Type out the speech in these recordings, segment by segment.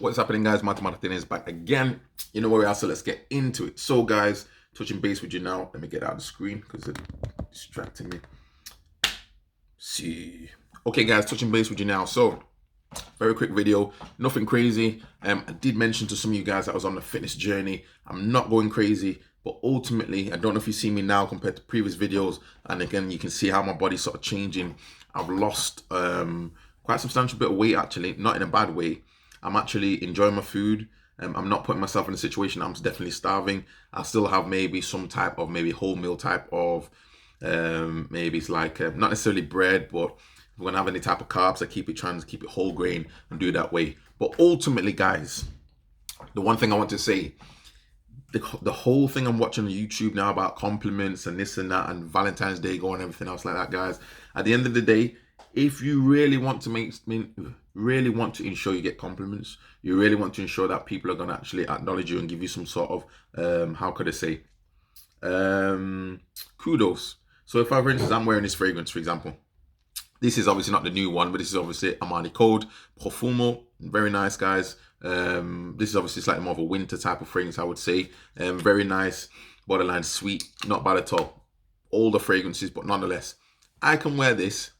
What's happening, guys? Martin is back again. You know where we are, so let's get into it. So, guys, touching base with you now. Let me get out of the screen because it's distracting me. See. Okay, guys, touching base with you now. So, very quick video, nothing crazy. I did mention to some of you guys that I was on the fitness journey. I'm not going crazy, but ultimately, I don't know if you see me now compared to previous videos. And again, you can see how my body's sort of changing. I've lost quite a substantial bit of weight, actually, not in a bad way. I'm actually enjoying my food. I'm not putting myself in a situation I'm definitely starving. I still have maybe some type of maybe whole meal type of maybe it's like not necessarily bread, but if we're gonna have any type of carbs, I keep it trying to keep it whole grain and do it that way. But ultimately, guys, the one thing I want to say, the whole thing I'm watching on YouTube now about compliments and this and that and Valentine's Day going and everything else like that, guys. At the end of the day, if you really want to really want to ensure you get compliments, you really want to ensure that people are going to actually acknowledge you and give you some sort of how could I say kudos. So if I, for instance, I'm wearing this fragrance, for example, this is obviously not the new one, but this is obviously Armani Code Profumo. Very nice, guys. This is obviously slightly more of a winter type of fragrance, I would say. Very nice, borderline sweet, not bad at all. All the fragrances, but nonetheless, I can wear this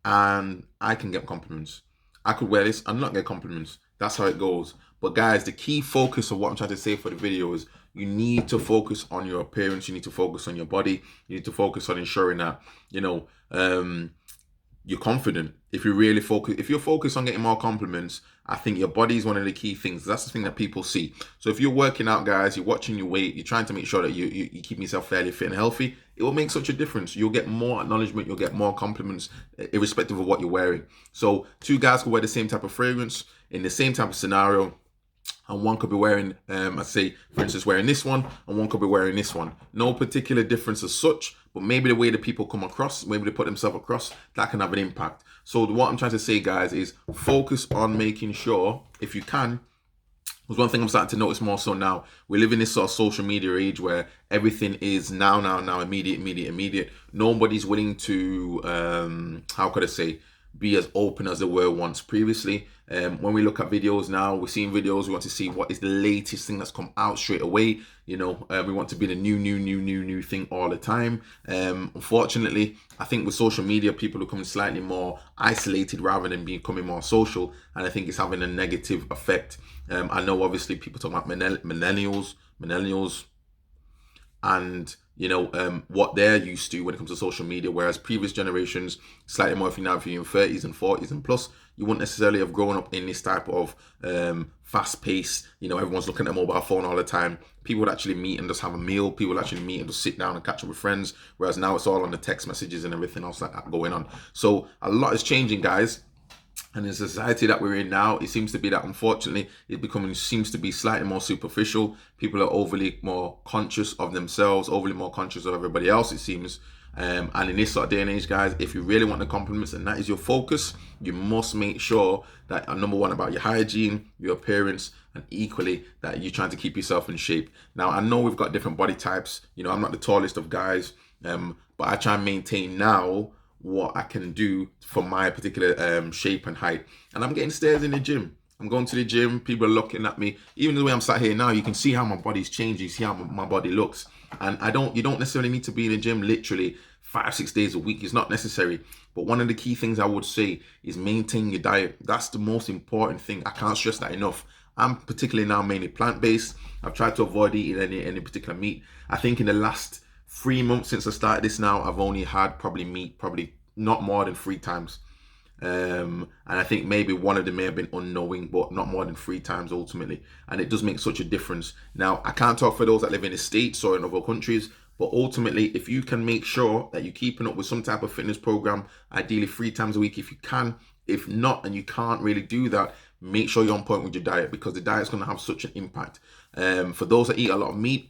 and I can get compliments. I could wear this and not get compliments. That's how it goes. But guys, the key focus of what I'm trying to say for the video is you need to focus on your appearance. You need to focus on your body. You need to focus on ensuring that, you know, you're confident. If you're focused on getting more compliments, I think your body is one of the key things. That's the thing that people see. So if you're working out, guys, you're watching your weight, you're trying to make sure that you keep yourself fairly fit and healthy, it will make such a difference. You'll get more acknowledgement, you'll get more compliments, irrespective of what you're wearing. So two guys could wear the same type of fragrance in the same type of scenario, and one could be wearing, I say, for instance, wearing this one, and one could be wearing this one. No particular difference as such, but maybe the way that people come across, maybe they put themselves across, that can have an impact. So what I'm trying to say, guys, is focus on making sure, if you can, was one thing I'm starting to notice more so now. We live in this sort of social media age where everything is now, immediate. Nobody's willing to, how could I say, be as open as they were once previously. When we look at videos now, we're seeing videos, we want to see what is the latest thing that's come out straight away. You know, we want to be the new thing all the time. Unfortunately, I think with social media, people are becoming slightly more isolated rather than becoming more social. And I think it's having a negative effect. I know obviously people talk about millennials, and you know what they're used to when it comes to social media, whereas previous generations, slightly more if you're in your 30s and 40s and plus, you wouldn't necessarily have grown up in this type of fast pace. You know, everyone's looking at a mobile phone all the time. People would actually meet and just have a meal. People would actually meet and just sit down and catch up with friends, whereas now it's all on the text messages and everything else like that going on. So a lot is changing, guys. And in the society that we're in now, it seems to be that unfortunately seems to be slightly more superficial. People are overly more conscious of themselves, overly more conscious of everybody else, it seems. And in this sort of day and age, guys, if you really want the compliments and that is your focus, you must make sure that number one, about your hygiene, your appearance, and equally that you're trying to keep yourself in shape. Now, I know we've got different body types. You know, I'm not the tallest of guys, but I try and maintain now what I can do for my particular shape and height. And I'm getting stares in the gym. I'm going to the gym, people are looking at me. Even the way I'm sat here now, you can see how my body's changed. You see how my body looks. And you don't necessarily need to be in the gym literally 5-6 days a week. It's not necessary. But one of the key things I would say is maintain your diet. That's the most important thing. I can't stress that enough. I'm particularly now mainly plant-based. I've tried to avoid eating any particular meat. I think in the last 3 months since I started this now, I've only had probably not more than 3 times. And I think maybe one of them may have been unknowing, but not more than 3 times ultimately. And it does make such a difference. Now, I can't talk for those that live in the States or in other countries, but ultimately, if you can make sure that you're keeping up with some type of fitness program, ideally 3 times a week if you can. If not, and you can't really do that, make sure you're on point with your diet, because the diet's going to have such an impact. For those that eat a lot of meat,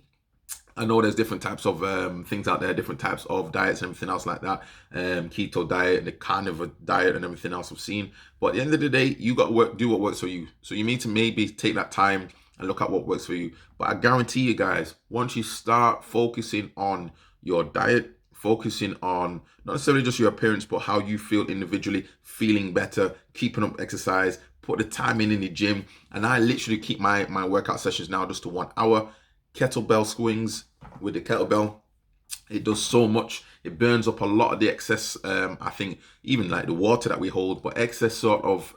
I know there's different types of things out there, different types of diets and everything else like that. Keto diet, the carnivore diet and everything else I've seen. But at the end of the day, you got to do what works for you. So you need to maybe take that time and look at what works for you. But I guarantee you guys, once you start focusing on your diet, focusing on not necessarily just your appearance, but how you feel individually, feeling better, keeping up exercise, put the time in the gym, and I literally keep my workout sessions now just to 1 hour. Kettlebell swings with the kettlebell. It does so much. It burns up a lot of the excess, I think, even like the water that we hold, but excess sort of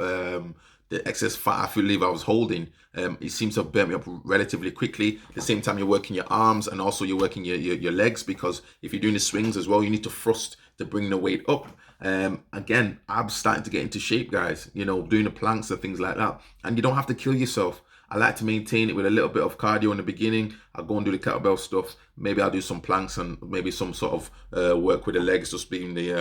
the excess fat I believe I was holding. It seems to have burnt me up relatively quickly. At the same time, you're working your arms and also you're working your legs, because if you're doing the swings as well, you need to thrust to bring the weight up. Again, I'm starting to get into shape, guys, you know, doing the planks and things like that. And you don't have to kill yourself. I like to maintain it with a little bit of cardio in the beginning. I'll go and do the kettlebell stuff. Maybe I'll do some planks and maybe some sort of work with the legs, just being the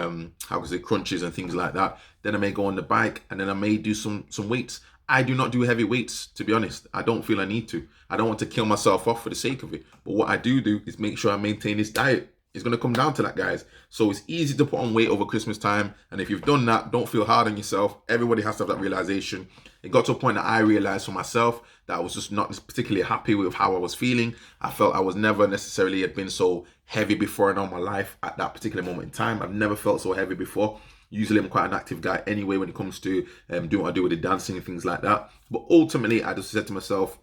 how can I say, crunches and things like that. Then I may go on the bike, and then I may do some weights. I do not do heavy weights, to be honest. I don't feel I need to. I don't want to kill myself off for the sake of it. But what I do is make sure I maintain this diet. It's going to come down to that, guys. So it's easy to put on weight over Christmas time. And if you've done that, don't feel hard on yourself. Everybody has to have that realization. It got to a point that I realized for myself that I was just not particularly happy with how I was feeling. I felt I was never necessarily had been so heavy before in all my life at that particular moment in time. I've never felt so heavy before. Usually I'm quite an active guy anyway when it comes to doing what I do with the dancing and things like that. But ultimately, I just said to myself,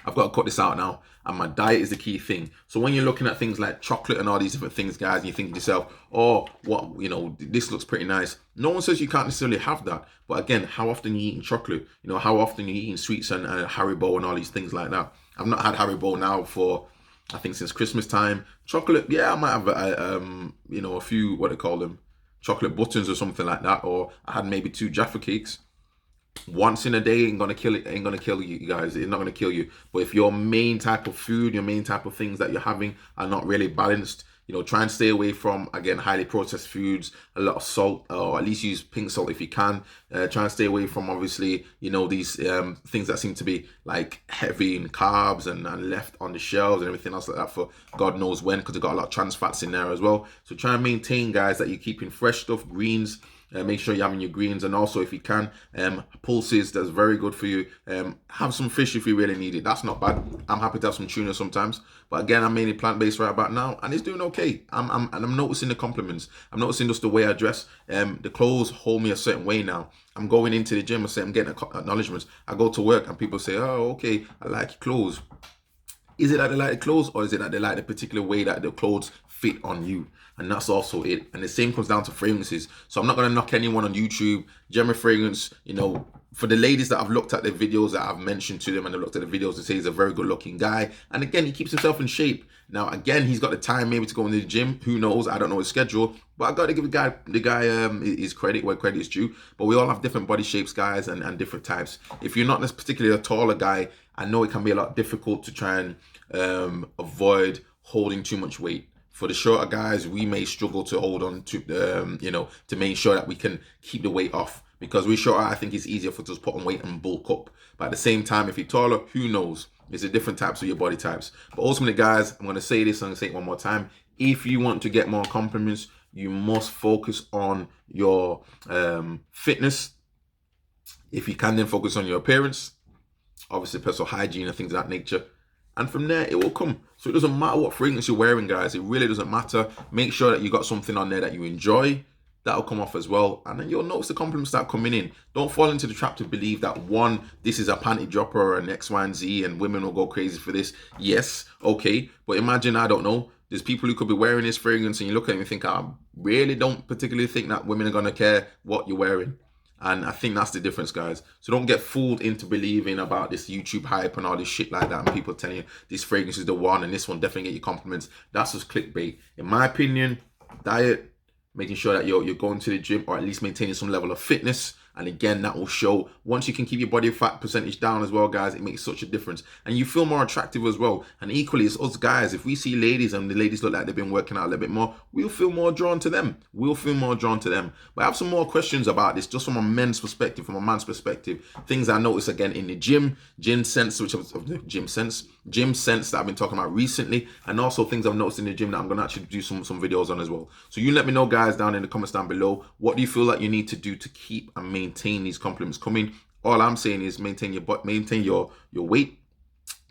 I've got to cut this out now, and my diet is the key thing. So when you're looking at things like chocolate and all these different things, guys, and you think to yourself, oh, what, you know, this looks pretty nice. No one says you can't necessarily have that. But again, how often are you eating chocolate? You know, how often are you eating sweets and Haribo and all these things like that? I've not had Haribo now for, I think, since Christmas time. Chocolate, yeah, I might have, you know, a few, what do they call them? Chocolate buttons or something like that. Or I had maybe 2 Jaffa cakes. Once in a day ain't gonna kill it, ain't gonna kill you guys. It's not gonna kill you. But if your main type of food, your main type of things that you're having are not really balanced, you know, try and stay away from, again, highly processed foods, a lot of salt, or at least use pink salt if you can. Try and stay away from, obviously, you know, these things that seem to be like heavy in carbs and left on the shelves and everything else like that for God knows when, because they've got a lot of trans fats in there as well. So try and maintain, guys, that you're keeping fresh stuff, greens. Make sure you're having your greens, and also if you can, pulses, that's very good for you. Have some fish if you really need it. That's not bad. I'm happy to have some tuna sometimes, but again, I'm mainly plant-based right about now, and it's doing okay. I'm noticing the compliments. I'm noticing just the way I dress. The clothes hold me a certain way now. I'm going into the gym and say I'm getting acknowledgements. I go to work and people say, oh, okay, I like your clothes. Is it that they like the clothes, or is it that they like the particular way that the clothes fit on you? And that's also it. And the same comes down to fragrances. So I'm not going to knock anyone on YouTube. Gemma Fragrance, you know, for the ladies that I've looked at the videos that I've mentioned to them and I've looked at the videos, they say he's a very good looking guy. And again, he keeps himself in shape. Now, again, he's got the time maybe to go into the gym. Who knows? I don't know his schedule. But I got to give the guy his credit where credit is due. But we all have different body shapes, guys, and different types. If you're not particularly a taller guy, I know it can be a lot difficult to try and avoid holding too much weight. For the shorter guys, we may struggle to hold on to, you know, to make sure that we can keep the weight off. Because we're shorter, I think it's easier for us to put on weight and bulk up. But at the same time, if you're taller, who knows? It's a different types of your body types. But ultimately, guys, I'm going to say this, I'm going to say it one more time. If you want to get more compliments, you must focus on your fitness. If you can, then focus on your appearance. Obviously, personal hygiene and things of that nature. And from there, it will come. So it doesn't matter what fragrance you're wearing, guys. It really doesn't matter. Make sure that you got something on there that you enjoy. That'll come off as well. And then you'll notice the compliments start coming in. Don't fall into the trap to believe that, one, this is a panty dropper or an X, Y, and Z, and women will go crazy for this. Yes, okay. But imagine, I don't know, there's people who could be wearing this fragrance and you look at it and you think, I really don't particularly think that women are going to care what you're wearing. And I think that's the difference, guys. So don't get fooled into believing about this YouTube hype and all this shit like that, and people telling you this fragrance is the one and this one definitely get you compliments. That's just clickbait. In my opinion, diet, making sure that you're going to the gym, or at least maintaining some level of fitness. And again, that will show. Once you can keep your body fat percentage down as well, guys, it makes such a difference. And you feel more attractive as well. And equally, it's us guys. If we see ladies and the ladies look like they've been working out a little bit more, we'll feel more drawn to them. We'll feel more drawn to them. But I have some more questions about this, just from a men's perspective, from a man's perspective. Things I noticed again in the gym sense, which of the gym sense that I've been talking about recently, and also things I've noticed in the gym that I'm going to actually do some videos on as well. So you let me know, guys, down in the comments down below. What do you feel like you need to do to keep and maintain these compliments coming? All I'm saying is maintain your weight,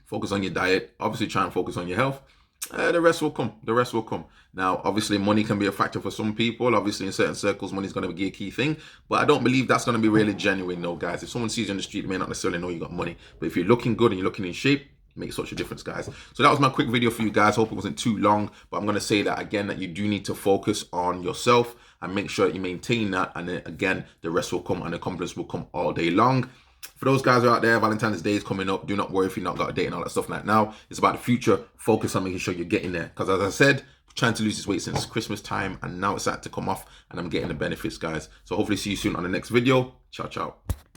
focus on your diet, obviously try and focus on your health, The rest will come. The rest will come. Now, obviously, money can be a factor for some people. Obviously, in certain circles, money is going to be a key thing. But I don't believe that's going to be really genuine, though, guys. If someone sees you on the street, they may not necessarily know you got money. But if you're looking good and you're looking in shape, it makes such a difference, guys. So that was my quick video for you guys. Hope it wasn't too long. But I'm going to say that again, that you do need to focus on yourself and make sure that you maintain that. And then again, the rest will come and the confidence will come all day long. For those guys who are out there, Valentine's Day is coming up. Do not worry if you've not got a date and all that stuff like now. It's about the future. Focus on making sure you're getting there. Because as I said, I'm trying to lose this weight since Christmas time, and now it's starting to come off, and I'm getting the benefits, guys. So hopefully see you soon on the next video. Ciao, ciao.